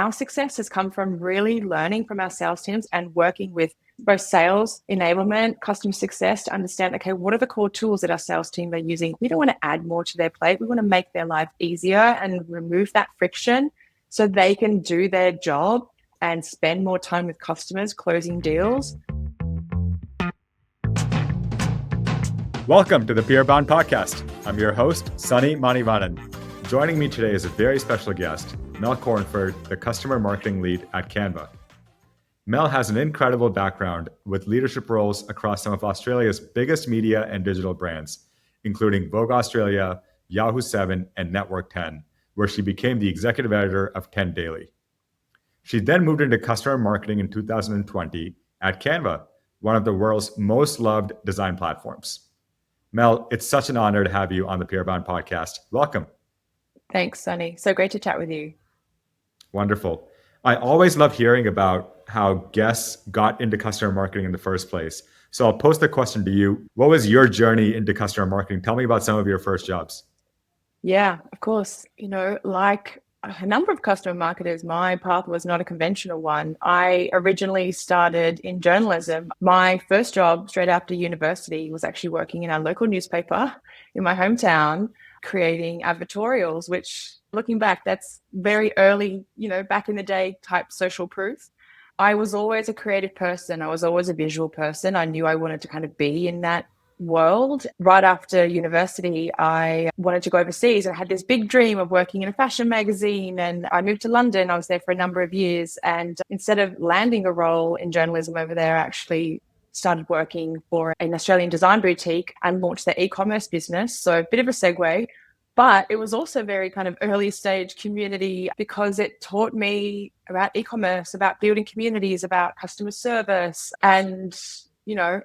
our success has come from really learning from our sales teams and working with both sales, enablement, customer success to understand, okay, what are the core tools that our sales team are using? We don't want to add more to their plate. We want to make their life easier and remove that friction so they can do their job and spend more time with customers closing deals. Welcome to the Peerbound Podcast. I'm your host, Sunny Manivannan. Joining me today is a very special guest, Mel Cornford, the Customer Marketing Lead at Canva. Mel has an incredible background with leadership roles across some of Australia's biggest media and digital brands, including Vogue Australia, Yahoo 7, and Network 10, where she became the executive editor of 10 Daily. She then moved into customer marketing in 2020 at Canva, one of the world's most loved design platforms. Mel, it's such an honor to have you on the Peerbound Podcast. Welcome. Thanks, Sunny. So great to chat with you. Wonderful. I always love hearing about how guests got into customer marketing in the first place. So I'll pose the question to you. What was your journey into customer marketing? Tell me about some of your first jobs. Yeah, of course. Like a number of customer marketers, my path was not a conventional one. I originally started in journalism. My first job straight after university was actually working in our local newspaper in my hometown, creating advertorials, which looking back, that's very early, back in the day type social proof. I was always a creative person. I was always a visual person. I knew I wanted to kind of be in that world. Right after university, I wanted to go overseas. I had this big dream of working in a fashion magazine, and I moved to London. I was there for a number of years, and instead of landing a role in journalism over there, I actually started working for an Australian design boutique and launched their e-commerce business. So a bit of a segue, but it was also very kind of early stage community because it taught me about e-commerce, about building communities, about customer service. And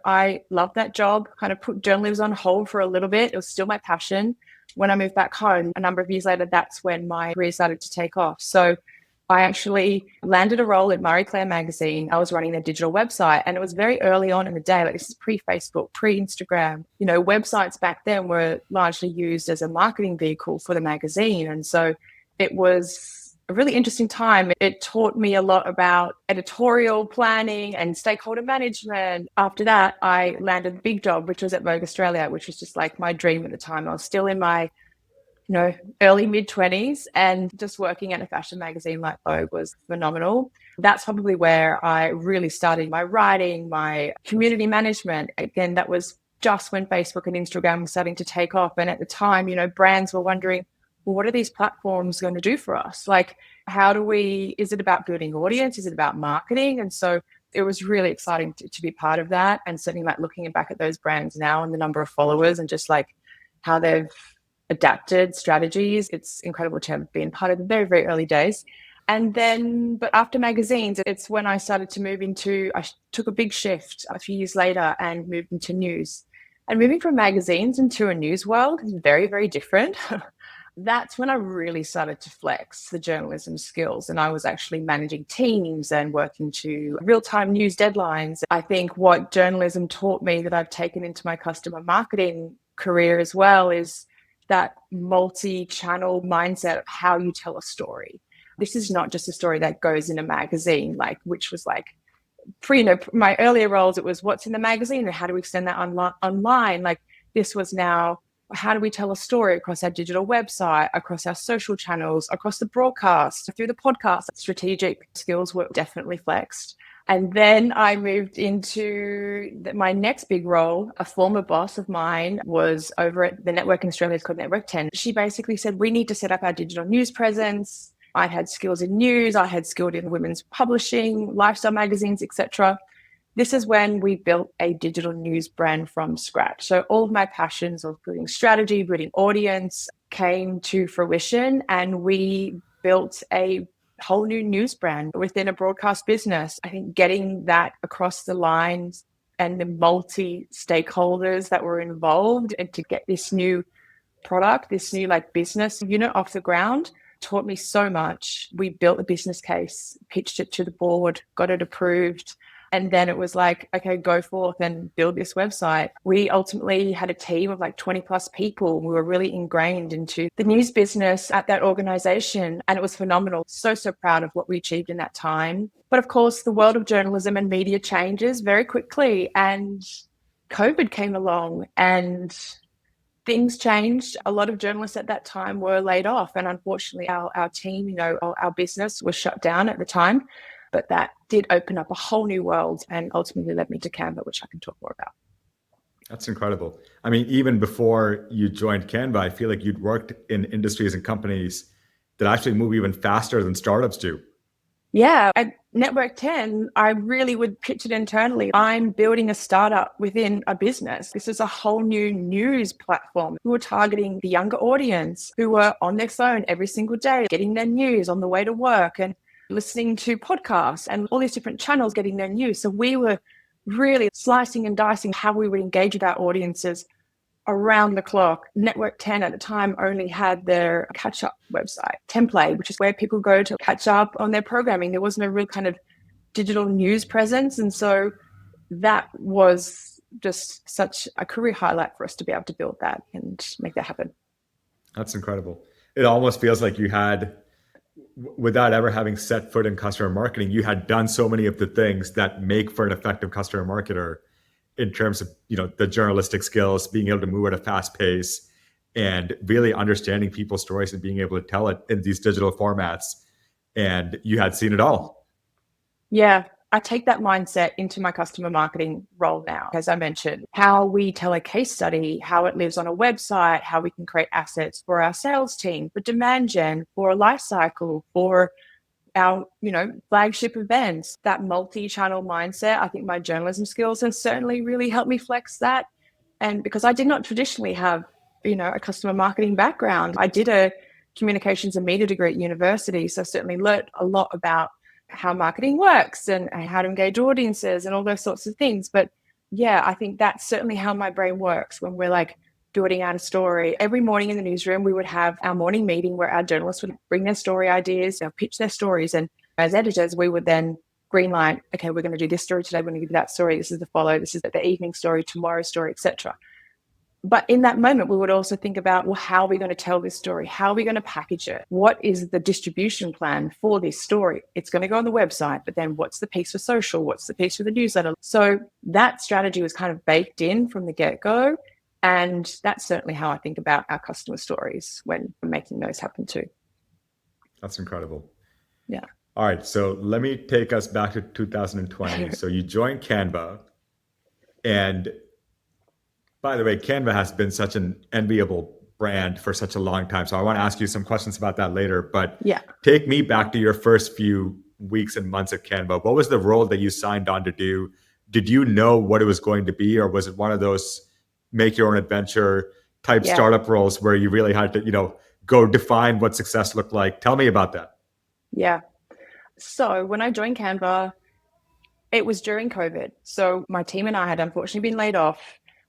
I loved that job, kind of put journalism on hold for a little bit. It was still my passion. When I moved back home, a number of years later, that's when my career started to take off. So I actually landed a role at Marie Claire magazine. I was running their digital website, and it was very early on in the day. Like, this is pre-Facebook, pre-Instagram. Websites back then were largely used as a marketing vehicle for the magazine. And so it was a really interesting time. It taught me a lot about editorial planning and stakeholder management. After that, I landed a big job, which was at Vogue Australia, which was just like my dream at the time. I was still in my early mid-20s, and just working at a fashion magazine like Vogue was phenomenal. That's probably where I really started my writing, my community management. Again, that was just when Facebook and Instagram were starting to take off. And at the time, brands were wondering, well, what are these platforms going to do for us? Like, is it about building audience? Is it about marketing? And so it was really exciting to be part of that. And certainly like looking back at those brands now and the number of followers and just like how they've adapted strategies, it's incredible to have been part of the very, very early days. And then, but after magazines, it's when I started to I took a big shift a few years later and moved into news. And moving from magazines into a news world is very, very different. That's when I really started to flex the journalism skills. And I was actually managing teams and working to real-time news deadlines. I think what journalism taught me that I've taken into my customer marketing career as well is that multi-channel mindset of how you tell a story. This is not just a story that goes in a magazine, which was like my earlier roles, it was what's in the magazine and how do we extend that online? Like, this was now, how do we tell a story across our digital website, across our social channels, across the broadcast, through the podcast? Strategic skills were definitely flexed. And then I moved into my next big role. A former boss of mine was over at the network in Australia, it's called Network 10. She basically said, we need to set up our digital news presence. I had skills in news. I had skills in women's publishing, lifestyle magazines, etc. This is when we built a digital news brand from scratch. So all of my passions of building strategy, building audience came to fruition, and we built a whole new news brand within a broadcast business. I think getting that across the lines and the multi-stakeholders that were involved, and to get this new product, this new business unit off the ground, taught me so much. We built a business case, pitched it to the board, got it approved. And then it was like, okay, go forth and build this website. We ultimately had a team of like 20 plus people. We were really ingrained into the news business at that organization. And it was phenomenal. So, so proud of what we achieved in that time. But of course, the world of journalism and media changes very quickly. And COVID came along and things changed. A lot of journalists at that time were laid off. And unfortunately, our team, our business was shut down at the time. But that did open up a whole new world and ultimately led me to Canva, which I can talk more about. That's incredible. I mean, even before you joined Canva, I feel like you'd worked in industries and companies that actually move even faster than startups do. Yeah, at Network 10, I really would pitch it internally. I'm building a startup within a business. This is a whole new news platform. We were targeting the younger audience who were on their phone every single day, getting their news on the way to work and listening to podcasts and all these different channels getting their news. So we were really slicing and dicing how we would engage with our audiences around the clock. Network 10 at the time only had their catch-up website template, which is where people go to catch up on their programming. There wasn't a real kind of digital news presence. And so that was just such a career highlight for us to be able to build that and make that happen. That's incredible. It almost feels like you had, without ever having set foot in customer marketing, you had done so many of the things that make for an effective customer marketer in terms of, the journalistic skills, being able to move at a fast pace and really understanding people's stories and being able to tell it in these digital formats. And you had seen it all. Yeah, I take that mindset into my customer marketing role now. As I mentioned, how we tell a case study, how it lives on a website, how we can create assets for our sales team, for demand gen, for a life cycle, for our, flagship events, that multi-channel mindset. I think my journalism skills have certainly really helped me flex that. And because I did not traditionally have, a customer marketing background, I did a communications and media degree at university. So I certainly learned a lot about how marketing works and how to engage audiences and all those sorts of things. But yeah, I think that's certainly how my brain works when we're like building out a story. Every morning in the newsroom, we would have our morning meeting where our journalists would bring their story ideas, they'll pitch their stories. And as editors, we would then greenlight, okay, we're going to do this story today, we're going to do that story, this is the follow, this is the evening story, tomorrow's story, etc. But in that moment, we would also think about, well, how are we going to tell this story? How are we going to package it? What is the distribution plan for this story? It's going to go on the website, but then what's the piece for social? What's the piece for the newsletter? So that strategy was kind of baked in from the get-go. And that's certainly how I think about our customer stories when making those happen too. That's incredible. Yeah. All right. So let me take us back to 2020. So you joined Canva. And by the way, Canva has been such an enviable brand for such a long time. So I want to ask you some questions about that later. But yeah, take me back to your first few weeks and months at Canva. What was the role that you signed on to do? Did you know what it was going to be? Or was it one of those make your own adventure type startup roles where you really had to, go define what success looked like? Tell me about that. Yeah. So when I joined Canva, it was during COVID. So my team and I had unfortunately been laid off.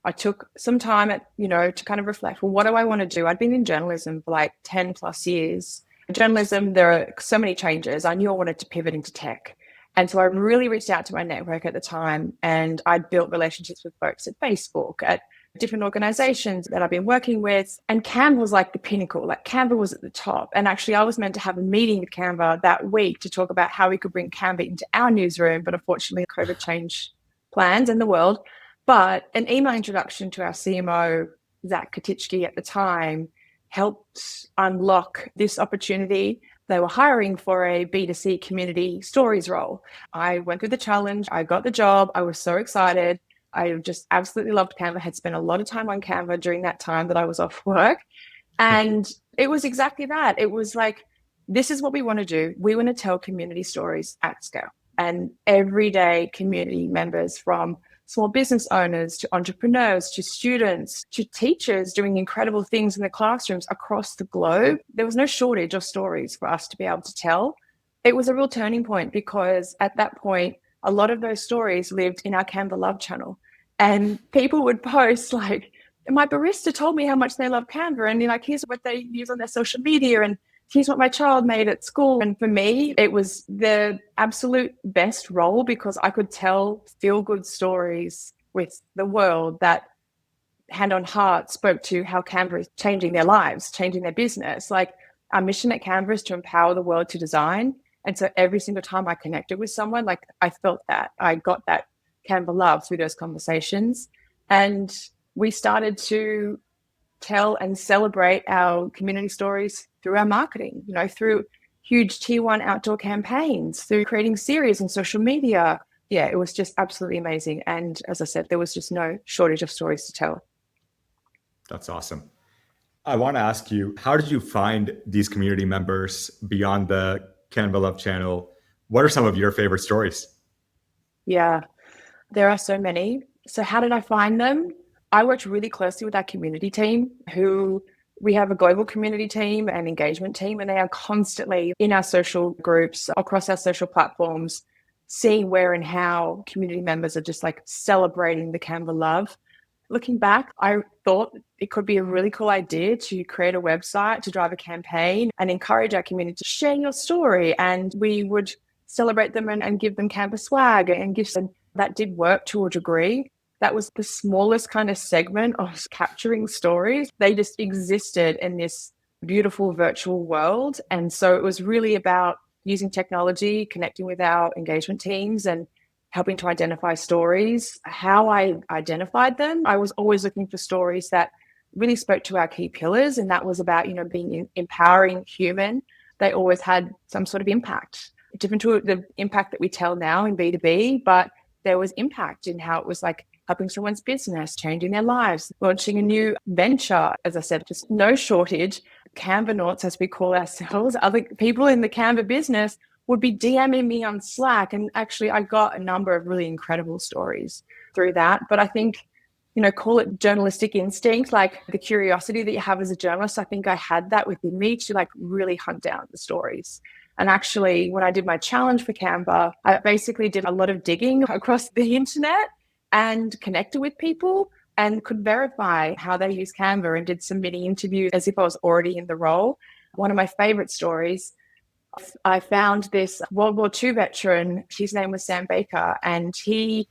I took some time to kind of reflect, well, what do I want to do? I'd been in journalism for like 10 plus years. In journalism, there are so many changes. I knew I wanted to pivot into tech. And so I really reached out to my network at the time, and I'd built relationships with folks at Facebook, at different organizations that I've been working with. And Canva was like the pinnacle, like Canva was at the top. And actually I was meant to have a meeting with Canva that week to talk about how we could bring Canva into our newsroom. But unfortunately, COVID changed plans in the world. But an email introduction to our CMO, Zach Katichki at the time, helped unlock this opportunity. They were hiring for a B2C community stories role. I went through the challenge. I got the job. I was so excited. I just absolutely loved Canva. I had spent a lot of time on Canva during that time that I was off work. And it was exactly that. It was like, this is what we want to do. We want to tell community stories at scale. And everyday community members, from small business owners to entrepreneurs to students to teachers doing incredible things in the classrooms across the globe. There was no shortage of stories for us to be able to tell. It was a real turning point because at that point, a lot of those stories lived in our Canva Love channel. And people would post like, my barista told me how much they love Canva, and like, here's what they use on their social media. And here's what my child made at school. And for me, it was the absolute best role because I could tell feel-good stories with the world that hand on heart spoke to how Canva is changing their lives, changing their business. Like our mission at Canva is to empower the world to design. And so every single time I connected with someone, like I felt that I got that Canva love through those conversations. And we started to tell and celebrate our community stories through our marketing, through huge tier one outdoor campaigns, through creating series on social media. Yeah, it was just absolutely amazing. And as I said, there was just no shortage of stories to tell. That's awesome. I want to ask you, how did you find these community members beyond the Canva Love channel? What are some of your favorite stories? Yeah, there are so many. So how did I find them? I worked really closely with our community team we have a global community team and engagement team, and they are constantly in our social groups, across our social platforms, seeing where and how community members are just like celebrating the Canva love. Looking back, I thought it could be a really cool idea to create a website to drive a campaign and encourage our community to share your story. And we would celebrate them and give them Canva swag and gifts. And that did work to a degree. That was the smallest kind of segment of capturing stories. They just existed in this beautiful virtual world. And so it was really about using technology, connecting with our engagement teams and helping to identify stories. How I identified them, I was always looking for stories that really spoke to our key pillars. And that was about, being empowering human. They always had some sort of impact, different to the impact that we tell now in B2B, but there was impact in how it was like helping someone's business, changing their lives, launching a new venture. As I said, just no shortage. Canvanauts, as we call ourselves, other people in the Canva business would be DMing me on Slack. And actually, I got a number of really incredible stories through that. But I think, call it journalistic instinct, like the curiosity that you have as a journalist. I think I had that within me to like really hunt down the stories. And actually, when I did my challenge for Canva, I basically did a lot of digging across the internet and connected with people and could verify how they use Canva and did some mini interviews as if I was already in the role. One of my favorite stories, I found this World War II veteran. His name was Sam Baker, and he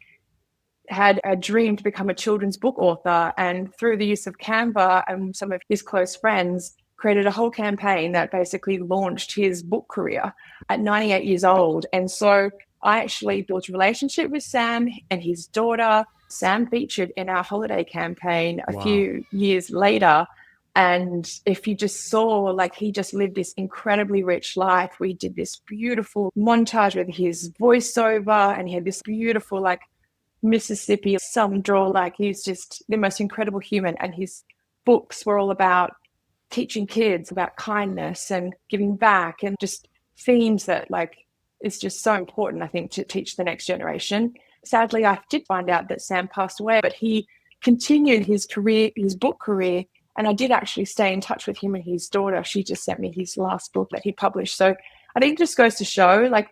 had a dream to become a children's book author. And through the use of Canva and some of his close friends, created a whole campaign that basically launched his book career at 98 years old. And so I actually built a relationship with Sam and his daughter. Sam featured in our holiday campaign a few years later. And if you just saw, like, he just lived this incredibly rich life. We did this beautiful montage with his voiceover, and he had this beautiful, like, Mississippi sun draw. Like, he's just the most incredible human. And his books were all about teaching kids about kindness and giving back, and just themes that, like, it's just so important, I think, to teach the next generation. Sadly, I did find out that Sam passed away, but he continued his career, his book career. And I did actually stay in touch with him and his daughter. She just sent me his last book that he published. So I think it just goes to show, like,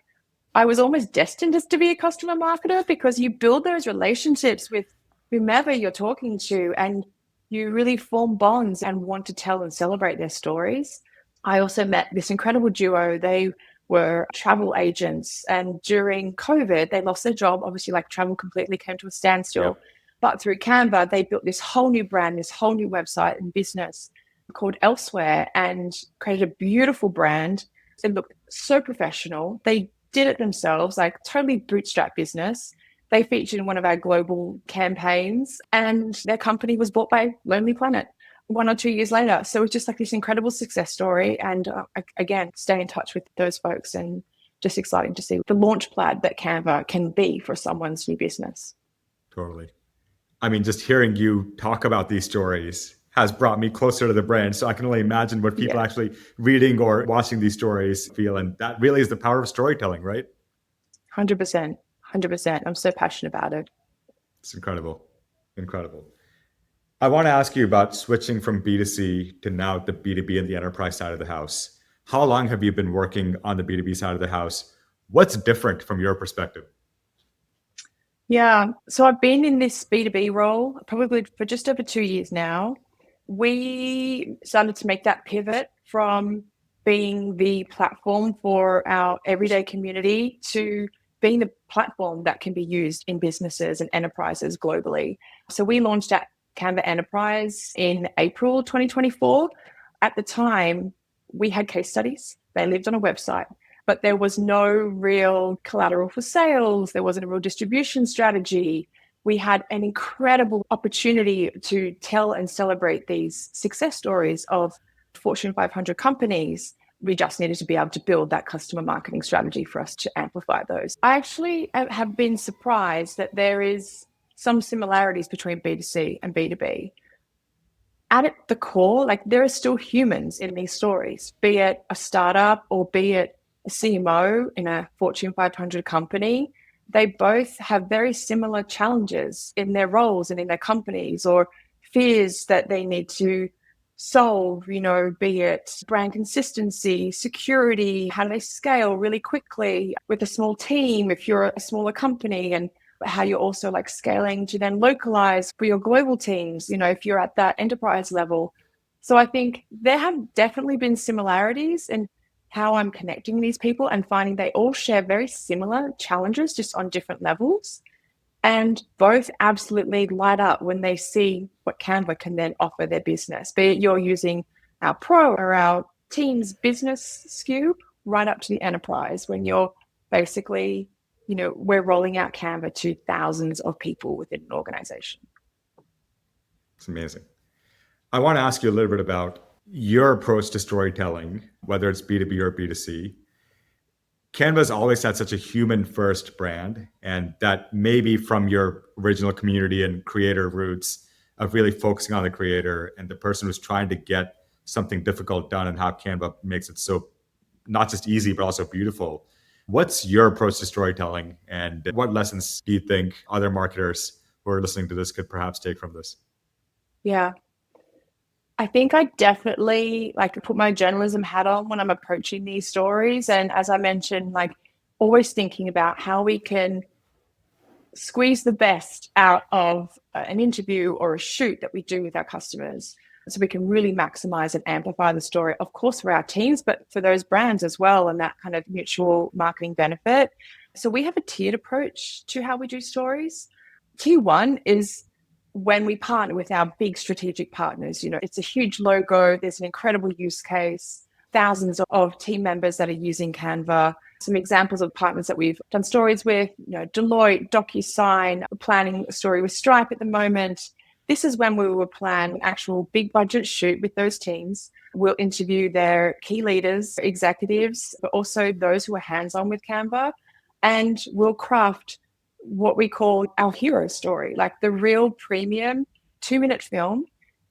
I was almost destined just to be a customer marketer, because you build those relationships with whomever you're talking to, and you really form bonds and want to tell and celebrate their stories. I also met this incredible duo. They were travel agents, and during COVID, they lost their job. Obviously, like, travel completely came to a standstill. Yep. But through Canva, they built this whole new brand, this whole new website and business called Elsewhere, and created a beautiful brand. It looked so professional. They did it themselves, like totally bootstrap business. They featured in one of our global campaigns, and their company was bought by Lonely Planet 1 or 2 years later. So it's just like this incredible success story. And again, stay in touch with those folks, and just exciting to see the launch pad that Canva can be for someone's new business. Totally. I mean, just hearing you talk about these stories has brought me closer to the brand. So I can only imagine what people actually reading or watching these stories feel. And that really is the power of storytelling, right? 100%. 100%. I'm so passionate about it. It's incredible. Incredible. I want to ask you about switching from B2C to now the B2B and the enterprise side of the house. How long have you been working on the B2B side of the house? What's different from your perspective? Yeah, so I've been in this B2B role probably for just over 2 years now. We started to make that pivot from being the platform for our everyday community to being the platform that can be used in businesses and enterprises globally. So we launched at Canva Enterprise in April 2024. At the time, we had case studies. They lived on a website, but there was no real collateral for sales. There wasn't a real distribution strategy. We had an incredible opportunity to tell and celebrate these success stories of Fortune 500 companies. We just needed to be able to build that customer marketing strategy for us to amplify those. I actually have been surprised that there is some similarities between B2C and B2B. At the core, like, there are still humans in these stories, be it a startup or be it a CMO in a Fortune 500 company. They both have very similar challenges in their roles and in their companies, or fears that they need to solve, be it brand consistency, security, how do they scale really quickly with a small team if you're a smaller company, and how you're also like scaling to then localize for your global teams, if you're at that enterprise level. So I think there have definitely been similarities in how I'm connecting these people and finding they all share very similar challenges, just on different levels. And both absolutely light up when they see what Canva can then offer their business, be it you're using our pro or our team's business SKU, right up to the enterprise, when you're basically, we're rolling out Canva to thousands of people within an organization. It's amazing. I want to ask you a little bit about your approach to storytelling, whether it's B2B or B2C. Canva's always had such a human-first brand, and that maybe from your original community and creator roots of really focusing on the creator and the person who's trying to get something difficult done, and how Canva makes it so not just easy, but also beautiful. What's your approach to storytelling, and what lessons do you think other marketers who are listening to this could perhaps take from this? Yeah. I think I definitely put my journalism hat on when I'm approaching these stories. And as I mentioned, always thinking about how we can squeeze the best out of an interview or a shoot that we do with our customers, so we can really maximize and amplify the story, of course, for our teams, but for those brands as well, and that kind of mutual marketing benefit. So we have a tiered approach to how we do stories. Tier one is when we partner with our big strategic partners. It's a huge logo, there's an incredible use case, thousands of team members that are using Canva. Some examples of partners that we've done stories with, Deloitte, DocuSign, planning a story with Stripe at the moment. This is when we will plan an actual big budget shoot with those teams. We'll interview their key leaders, executives, but also those who are hands-on with Canva, and we'll craft what we call our hero story, like the real premium 2-minute film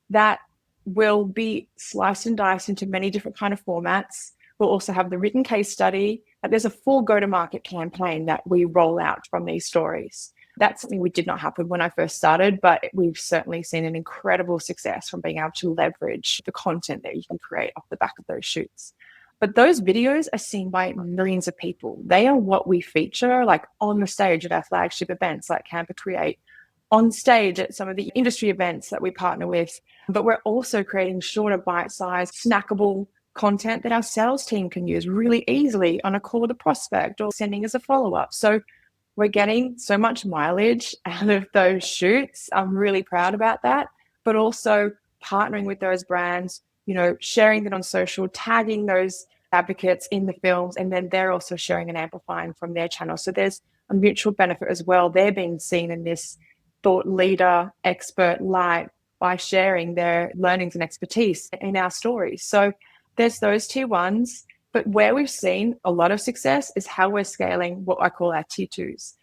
that will be sliced and diced into many different kind of formats. We'll also have the written case study. There's a full go-to-market campaign that we roll out from these stories. That's something we did not happen when I first started, but we've certainly seen an incredible success from being able to leverage the content that you can create off the back of those shoots. But those videos are seen by millions of people. They are what we feature on the stage at our flagship events like Canva Create, on stage at some of the industry events that we partner with. But we're also creating shorter, bite-sized, snackable content that our sales team can use really easily on a call with a prospect or sending as a follow-up. So we're getting so much mileage out of those shoots. I'm really proud about that. But also partnering with those brands, sharing them on social, tagging those advocates in the films, and then they're also sharing and amplifying from their channel. So there's a mutual benefit as well. They're being seen in this thought leader, expert light by sharing their learnings and expertise in our stories. So there's those tier ones. But where we've seen a lot of success is how we're scaling what I call our tier twos.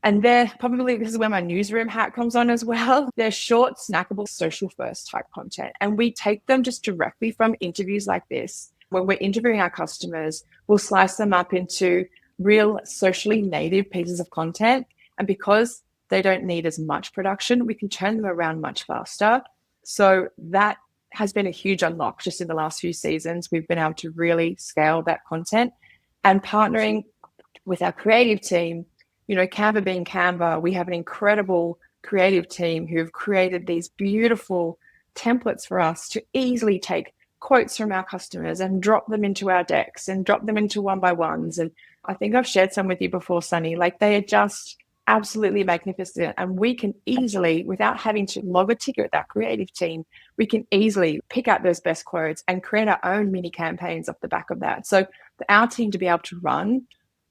And this is where my newsroom hat comes on as well. They're short, snackable, social first type content. And we take them just directly from interviews like this. When we're interviewing our customers, we'll slice them up into real socially native pieces of content. And because they don't need as much production, we can turn them around much faster. So that has been a huge unlock just in the last few seasons. We've been able to really scale that content, and partnering with our creative team. Canva being Canva, we have an incredible creative team who have created these beautiful templates for us to easily take quotes from our customers and drop them into our decks and drop them into one by ones. And I think I've shared some with you before, Sunny, like they are just absolutely magnificent. And we can easily, without having to log a ticket with our creative team, we can easily pick out those best quotes and create our own mini campaigns off the back of that. So for our team to be able to run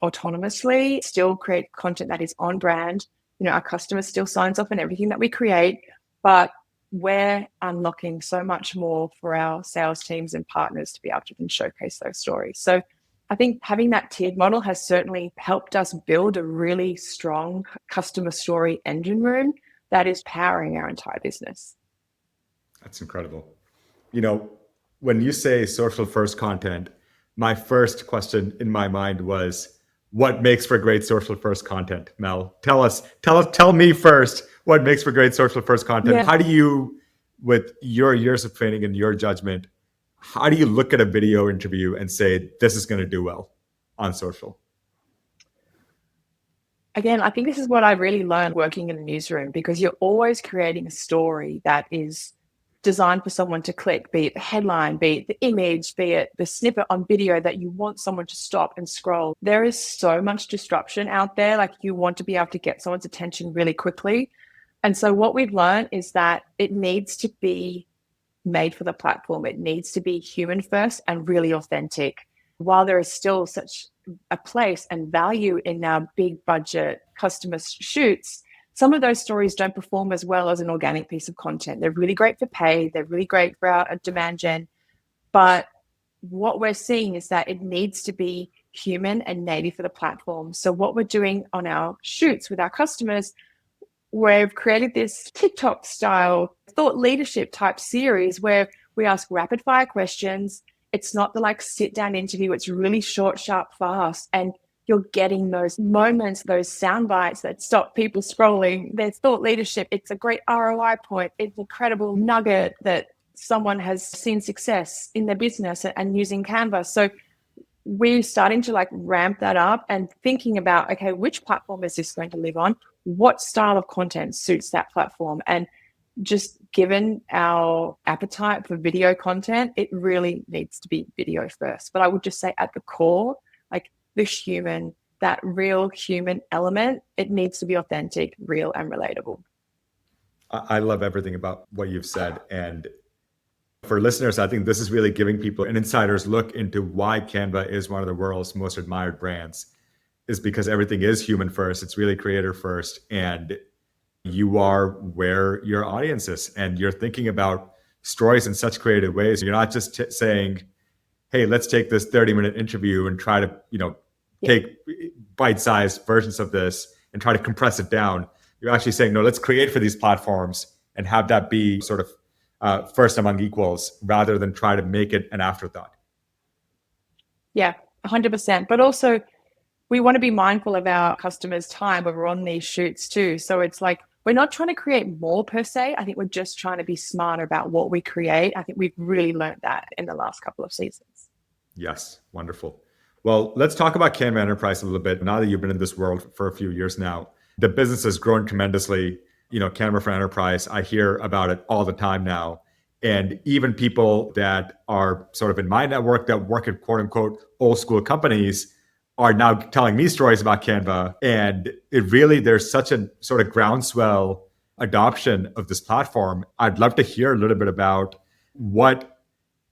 autonomously, still create content that is on brand, our customer still signs off on everything that we create, but we're unlocking so much more for our sales teams and partners to be able to then showcase those stories. So I think having that tiered model has certainly helped us build a really strong customer story engine room that is powering our entire business. That's incredible. When you say social first content, my first question in my mind was, what makes for great social first content? Mel, tell me first what makes for great social first content. Yeah. How do you, with your years of training and your judgment, how do you look at a video interview and say, this is going to do well on social? Again, I think this is what I really learned working in a newsroom, because you're always creating a story that is designed for someone to click, be it the headline, be it the image, be it the snippet on video that you want someone to stop and scroll. There is so much disruption out there. Like, you want to be able to get someone's attention really quickly. And so what we've learned is that it needs to be made for the platform. It needs to be human first and really authentic. While there is still such a place and value in our big budget customer shoots, some of those stories don't perform as well as an organic piece of content. They're really great for paid. They're really great for our demand gen. But what we're seeing is that it needs to be human and native for the platform. So what we're doing on our shoots with our customers, we've created this TikTok style thought leadership type series where we ask rapid fire questions. It's not the sit down interview. It's really short, sharp, fast. And you're getting those moments, those sound bites that stop people scrolling. There's thought leadership. It's a great ROI point. It's an incredible nugget that someone has seen success in their business and using Canva. So we're starting to ramp that up and thinking about, okay, which platform is this going to live on? What style of content suits that platform? And just given our appetite for video content, it really needs to be video first. But I would just say at the core, the human, that real human element, it needs to be authentic, real, and relatable. I love everything about what you've said. And for listeners, I think this is really giving people an insider's look into why Canva is one of the world's most admired brands, is because everything is human first. It's really creator first. And you are where your audience is. And you're thinking about stories in such creative ways. You're not just saying, hey, let's take this 30-minute interview and try to, take bite-sized versions of this and try to compress it down. You're actually saying, no, let's create for these platforms and have that be sort of first among equals rather than try to make it an afterthought. Yeah, 100%. But also, we want to be mindful of our customers' time when we're on these shoots too. So it's we're not trying to create more per se. I think we're just trying to be smarter about what we create. I think we've really learned that in the last couple of seasons. Yes, wonderful. Well, let's talk about Canva Enterprise a little bit. Now that you've been in this world for a few years now, the business has grown tremendously. Canva for Enterprise, I hear about it all the time now. And even people that are sort of in my network that work at quote unquote old school companies are now telling me stories about Canva. And there's such a sort of groundswell adoption of this platform. I'd love to hear a little bit about what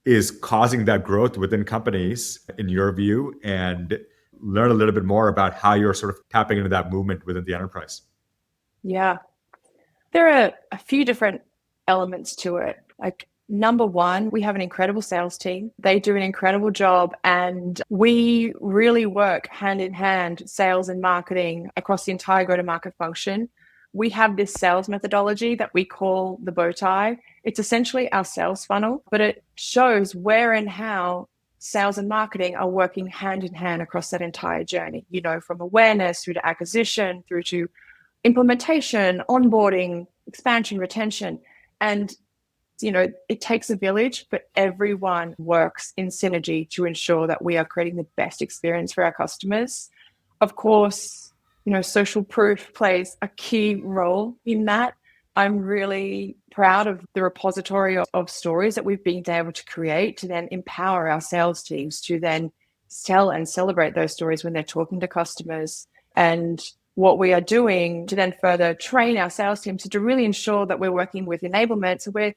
is causing that growth within companies in your view, and learn a little bit more about how you're sort of tapping into that movement within the enterprise. Yeah, there are a few different elements to it. Number one, we have an incredible sales team. They do an incredible job, and we really work hand in hand, sales and marketing across the entire go-to-market function. We have this sales methodology that we call the bow tie. It's essentially our sales funnel, but it shows where and how sales and marketing are working hand in hand across that entire journey, from awareness through to acquisition, through to implementation, onboarding, expansion, retention. And it takes a village, but everyone works in synergy to ensure that we are creating the best experience for our customers. Of course, social proof plays a key role in that, I'm really proud of the repository of stories that we've been able to create to then empower our sales teams to then tell and celebrate those stories when they're talking to customers. And what we are doing to then further train our sales teams to really ensure that we're working with enablement. So we're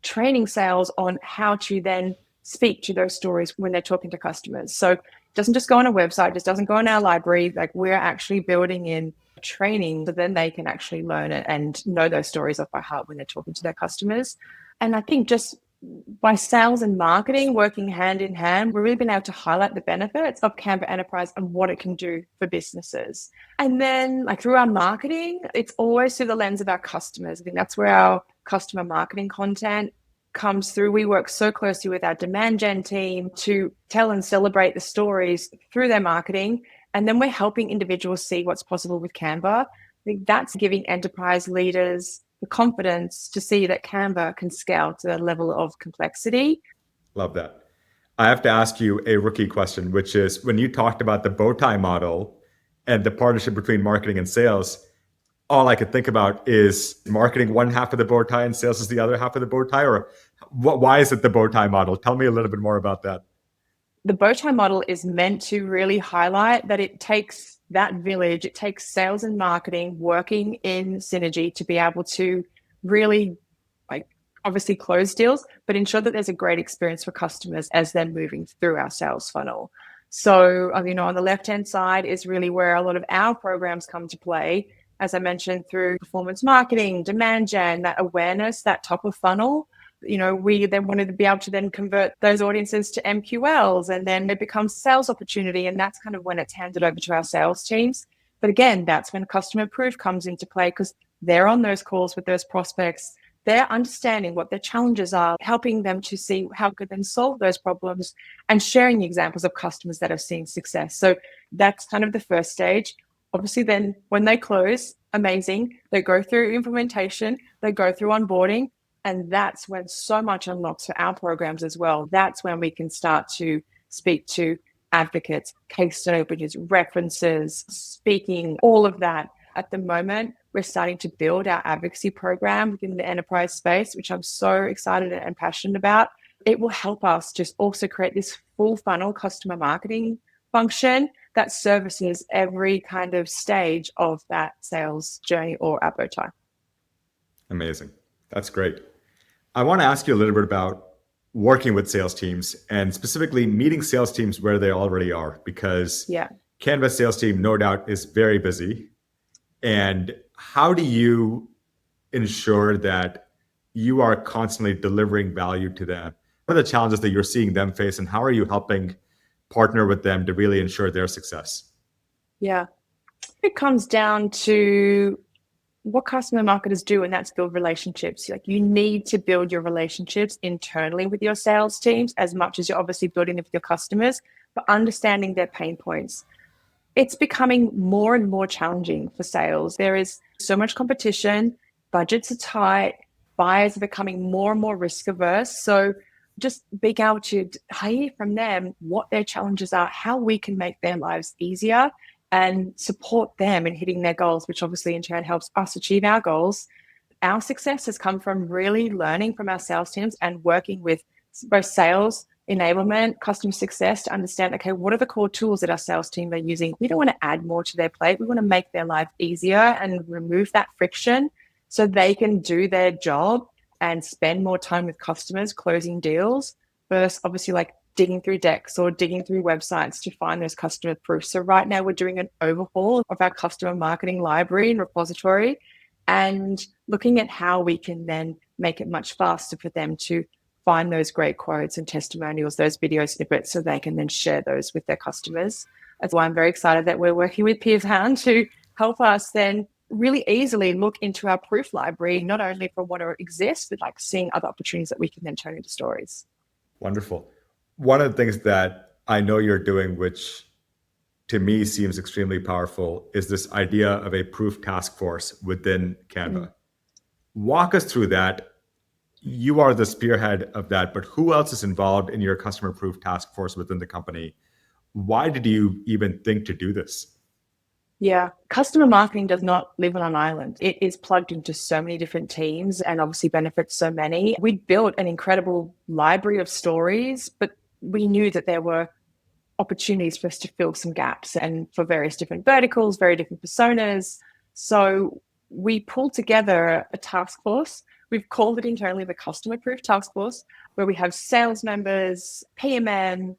training sales on how to then speak to those stories when they're talking to customers. So it doesn't just go on a website, just doesn't go in our library. Like, we're actually building in training so then they can actually learn it and know those stories off by heart when they're talking to their customers. And I think just by sales and marketing working hand in hand, we've really been able to highlight the benefits of Canva Enterprise and what it can do for businesses. And then, like, through our marketing, it's always through the lens of our customers. I think that's where our customer marketing content comes through. We work so closely with our demand gen team to tell and celebrate the stories through their marketing. And then we're helping individuals see what's possible with Canva. I think that's giving enterprise leaders the confidence to see that Canva can scale to a level of complexity. Love that. I have to ask you a rookie question, which is, when you talked about the bow tie model and the partnership between marketing and sales, all I could think about is marketing one half of the bow tie and sales is the other half of the bow tie, or why is it the bow tie model? Tell me a little bit more about that. The bow tie model is meant to really highlight that it takes that village, it takes sales and marketing working in synergy to be able to really, like, obviously close deals, but ensure that there's a great experience for customers as they're moving through our sales funnel. So, on the left-hand side is really where a lot of our programs come to play. As I mentioned, through performance marketing, demand gen, that awareness, that top of funnel. We then wanted to be able to then convert those audiences to MQLs, and then it becomes sales opportunity. And that's kind of when it's handed over to our sales teams. But again, that's when customer proof comes into play, because they're on those calls with those prospects. They're understanding what their challenges are, helping them to see how could then solve those problems, and sharing examples of customers that have seen success. So that's kind of the first stage. Obviously, then when they close, amazing. They go through implementation, they go through onboarding. And that's when so much unlocks for our programs as well. That's when we can start to speak to advocates, case study openers, references, speaking, all of that. At the moment, we're starting to build our advocacy program within the enterprise space, which I'm so excited and passionate about. It will help us just also create this full funnel customer marketing function that services every kind of stage of that sales journey or our bow tie. Amazing. That's great. I want to ask you a little bit about working with sales teams, and specifically meeting sales teams where they already are, because Canva sales team, no doubt, is very busy. And how do you ensure that you are constantly delivering value to them? What are the challenges that you're seeing them face, and how are you helping partner with them to really ensure their success? Yeah, it comes down to what customer marketers do, and that's build relationships. Like, you need to build your relationships internally with your sales teams as much as you're obviously building them with your customers, but understanding their pain points. It's becoming more and more challenging for sales. There is so much competition, budgets are tight, buyers are becoming more and more risk averse. So just being able to hear from them what their challenges are, how we can make their lives easier, and support them in hitting their goals, which obviously in turn helps us achieve our goals. Our success has come from really learning from our sales teams and working with both sales, enablement, customer success to understand, okay, what are the core tools that our sales team are using? We don't want to add more to their plate. We want to make their life easier and remove that friction so they can do their job and spend more time with customers closing deals versus obviously like digging through decks or digging through websites to find those customer proofs. So right now we're doing an overhaul of our customer marketing library and repository, and looking at how we can then make it much faster for them to find those great quotes and testimonials, those video snippets, so they can then share those with their customers. That's why I'm very excited that we're working with Peerbound to help us then really easily look into our proof library, not only for what exists, but like seeing other opportunities that we can then turn into stories. Wonderful. One of the things that I know you're doing, which to me seems extremely powerful, is this idea of a proof task force within Canva. Walk us through that. You are the spearhead of that, but who else is involved in your customer proof task force within the company? Why did you even think to do this? Yeah. Customer marketing does not live on an island. It is plugged into so many different teams and obviously benefits so many. We built an incredible library of stories, but we knew that there were opportunities for us to fill some gaps and for various different verticals, very different personas. So we pulled together a task force. We've called it internally the Customer Proof Task Force, where we have sales members, PMM,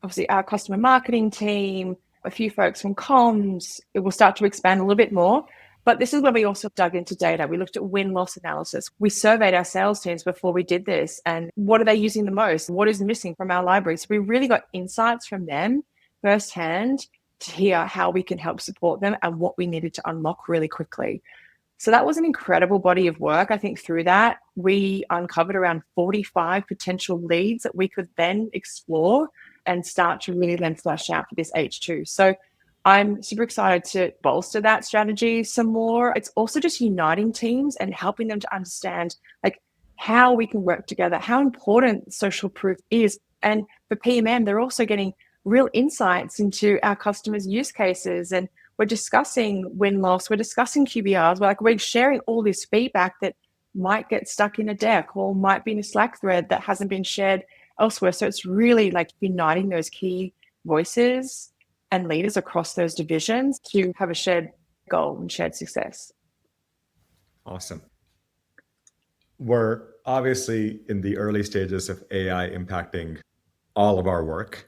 obviously our customer marketing team, a few folks from comms. It will start to expand a little bit more. But this is where we also dug into data. We looked at win-loss analysis. We surveyed our sales teams before we did this. And what are they using the most? What is missing from our library? So we really got insights from them firsthand to hear how we can help support them and what we needed to unlock really quickly. So that was an incredible body of work. I think through that, we uncovered around 45 potential leads that we could then explore and start to really then flesh out for this H2. So I'm super excited to bolster that strategy some more. It's also just uniting teams and helping them to understand like how we can work together, how important social proof is. And for PMM, they're also getting real insights into our customers' use cases, and we're discussing win-loss, we're discussing QBRs, we're sharing all this feedback that might get stuck in a deck or might be in a Slack thread that hasn't been shared elsewhere. So it's really like uniting those key voices and leaders across those divisions to have a shared goal and shared success. Awesome. We're obviously in the early stages of AI impacting all of our work.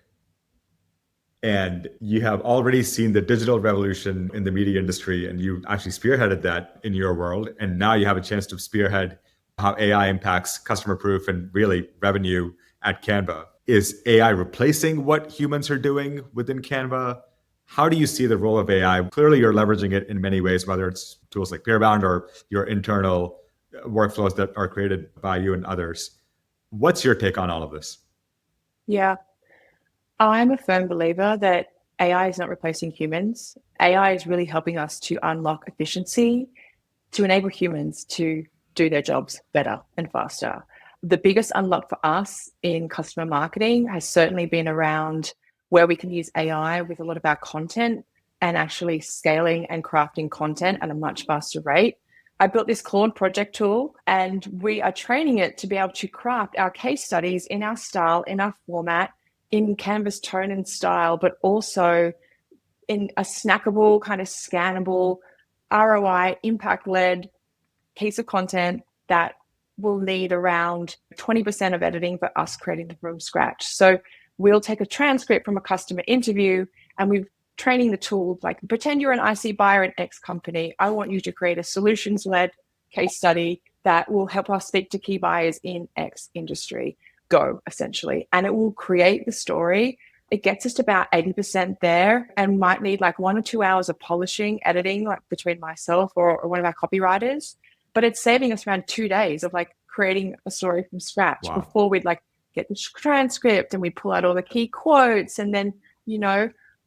And you have already seen the digital revolution in the media industry, and you actually spearheaded that in your world. And now you have a chance to spearhead how AI impacts customer proof and really revenue at Canva. Is AI replacing what humans are doing within Canva? How do you see the role of AI? Clearly, you're leveraging it in many ways, whether it's tools like Peerbound or your internal workflows that are created by you and others. What's your take on all of this? Yeah, I'm a firm believer that AI is not replacing humans. AI is really helping us to unlock efficiency, to enable humans to do their jobs better and faster. The biggest unlock for us in customer marketing has certainly been around where we can use AI with a lot of our content and actually scaling and crafting content at a much faster rate. I built this Claude project tool, and we are training it to be able to craft our case studies in our style, in our format, in Canvas tone and style, but also in a snackable, kind of scannable, ROI, impact-led piece of content that will need around 20% of editing for us creating them from scratch. So we'll take a transcript from a customer interview, and we're training the tool, like pretend you're an IC buyer in X company. I want you to create a solutions-led case study that will help us speak to key buyers in X industry. Go, essentially. And it will create the story. It gets us to about 80% there and might need like 1 or 2 hours of polishing, editing, like between myself or one of our copywriters. But it's saving us around 2 days of like creating a story from scratch. Wow. Before we'd like get the transcript and we pull out all the key quotes and then,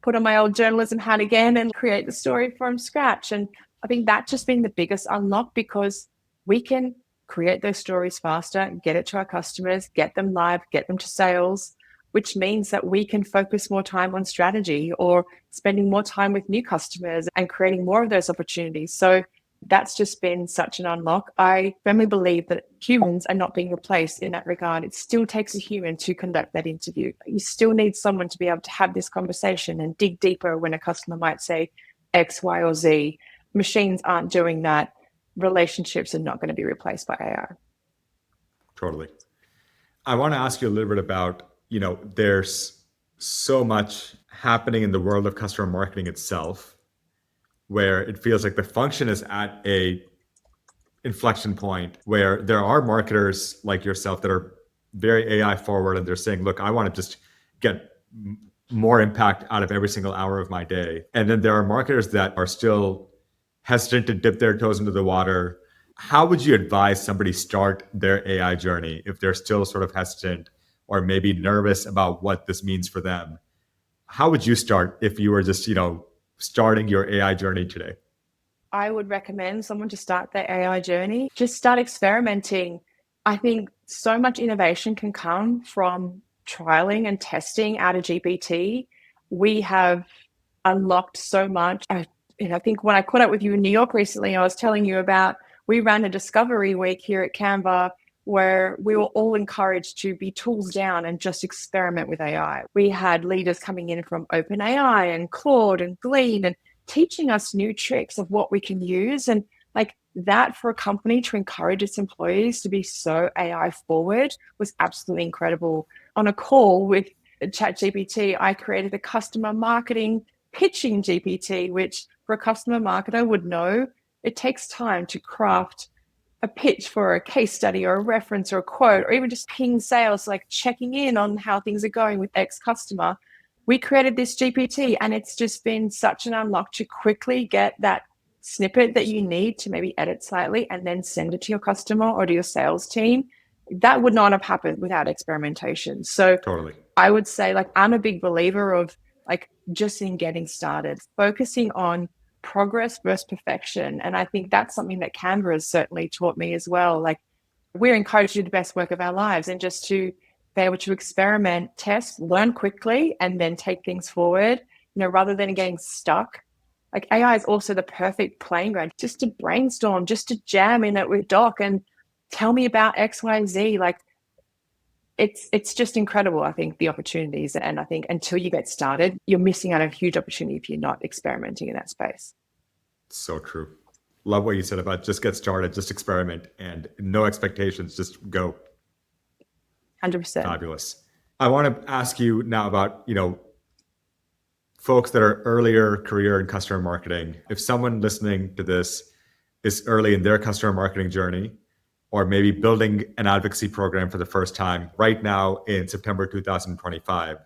put on my old journalism hat again and create the story from scratch. And I think that's just been the biggest unlock, because we can create those stories faster, get it to our customers, get them live, get them to sales, which means that we can focus more time on strategy or spending more time with new customers and creating more of those opportunities. So that's just been such an unlock. I firmly believe that humans are not being replaced in that regard. It still takes a human to conduct that interview. You still need someone to be able to have this conversation and dig deeper when a customer might say X, Y, or Z. Machines aren't doing that. Relationships are not going to be replaced by AI. Totally. I want to ask you a little bit about, there's so much happening in the world of customer marketing itself, where it feels like the function is at a inflection point where there are marketers like yourself that are very AI forward, and they're saying, look, I want to just get more impact out of every single hour of my day. And then there are marketers that are still hesitant to dip their toes into the water. How would you advise somebody start their AI journey if they're still sort of hesitant or maybe nervous about what this means for them? How would you start if you were just, starting your AI journey today? I would recommend someone to start their AI journey. Just start experimenting. I think so much innovation can come from trialing and testing out of GPT. We have unlocked so much. I think when I caught up with you in New York recently, I was telling you about, we ran a discovery week here at Canva where we were all encouraged to be tools down and just experiment with AI. We had leaders coming in from OpenAI and Claude and Glean and teaching us new tricks of what we can use. And like that, for a company to encourage its employees to be so AI forward was absolutely incredible. On a call with ChatGPT, I created a customer marketing pitching GPT, which for a customer marketer would know it takes time to craft a pitch for a case study or a reference or a quote, or even just ping sales, like checking in on how things are going with X customer. We created this GPT and it's just been such an unlock to quickly get that snippet that you need to maybe edit slightly and then send it to your customer or to your sales team. That would not have happened without experimentation. So Totally. I would say, like, I'm a big believer of like just in getting started, focusing on progress versus perfection. And I think that's something that Canva has certainly taught me as well. Like, we're encouraged to do the best work of our lives and just to be able to experiment, test, learn quickly, and then take things forward, rather than getting stuck. Like, AI is also the perfect playing ground just to brainstorm, just to jam in it with Doc and tell me about X, Y, Z. Like, it's just incredible, I think, the opportunities. And I think until you get started, you're missing out on a huge opportunity if you're not experimenting in that space. So true. Love what you said about just get started, just experiment, and no expectations, just go. 100%. Fabulous. I want to ask you now about, folks that are earlier career in customer marketing. If someone listening to this is early in their customer marketing journey, or maybe building an advocacy program for the first time right now in September 2025,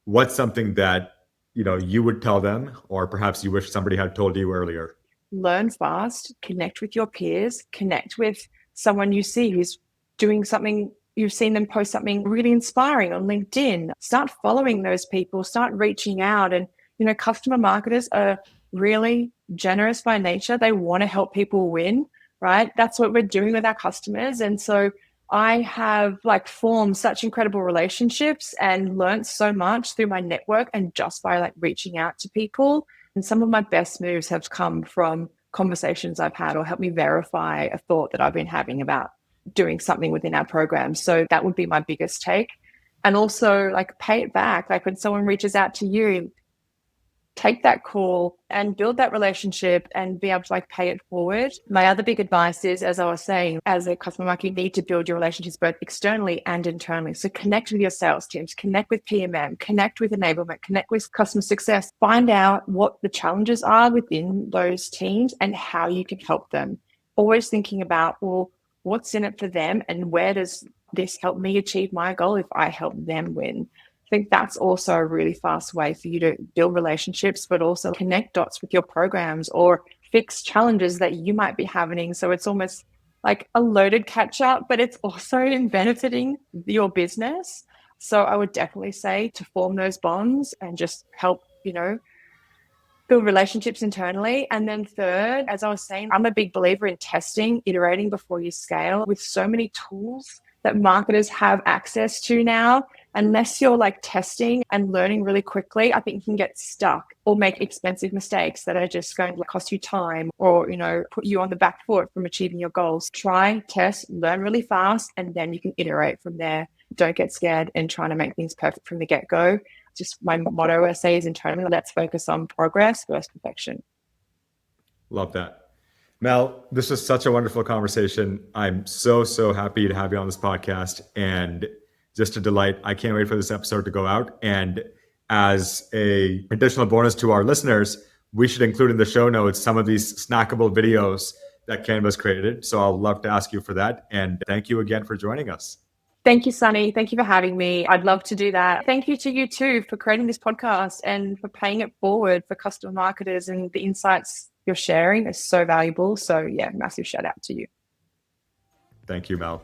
what's something that you would tell them, or perhaps you wish somebody had told you earlier? Learn fast, connect with your peers, connect with someone you see who's doing something, you've seen them post something really inspiring on LinkedIn. Start following those people, start reaching out. And, customer marketers are really generous by nature. They want to help people win, right? That's what we're doing with our customers. And so I have formed such incredible relationships and learned so much through my network and just by reaching out to people. And some of my best moves have come from conversations I've had or helped me verify a thought that I've been having about doing something within our program. So that would be my biggest take. And also pay it back. When someone reaches out to you, take that call and build that relationship and be able to pay it forward. My other big advice is, as I was saying, as a customer marketer, you need to build your relationships both externally and internally. So connect with your sales teams, connect with PMM, connect with enablement, connect with customer success, find out what the challenges are within those teams and how you can help them. Always thinking about, well, what's in it for them and where does this help me achieve my goal if I help them win? I think that's also a really fast way for you to build relationships, but also connect dots with your programs or fix challenges that you might be having. So it's almost like a loaded catch up, but it's also in benefiting your business. So I would definitely say to form those bonds and just help, build relationships internally. And then third, as I was saying, I'm a big believer in testing, iterating before you scale. With so many tools that marketers have access to now, unless you're testing and learning really quickly, I think you can get stuck or make expensive mistakes that are just going to cost you time or, put you on the back foot from achieving your goals. Try, test, learn really fast, and then you can iterate from there. Don't get scared in trying to make things perfect from the get-go. Just my motto I say is internally, let's focus on progress versus perfection. Love that. Mel, this was such a wonderful conversation. I'm so happy to have you on this podcast, and just a delight. I can't wait for this episode to go out. And as a additional bonus to our listeners, we should include in the show notes some of these snackable videos that Canva's created. So I'll love to ask you for that. And thank you again for joining us. Thank you, Sunny. Thank you for having me. I'd love to do that. Thank you to you too for creating this podcast and for paying it forward for customer marketers, and the insights you're sharing is so valuable. So yeah, massive shout out to you. Thank you, Mel.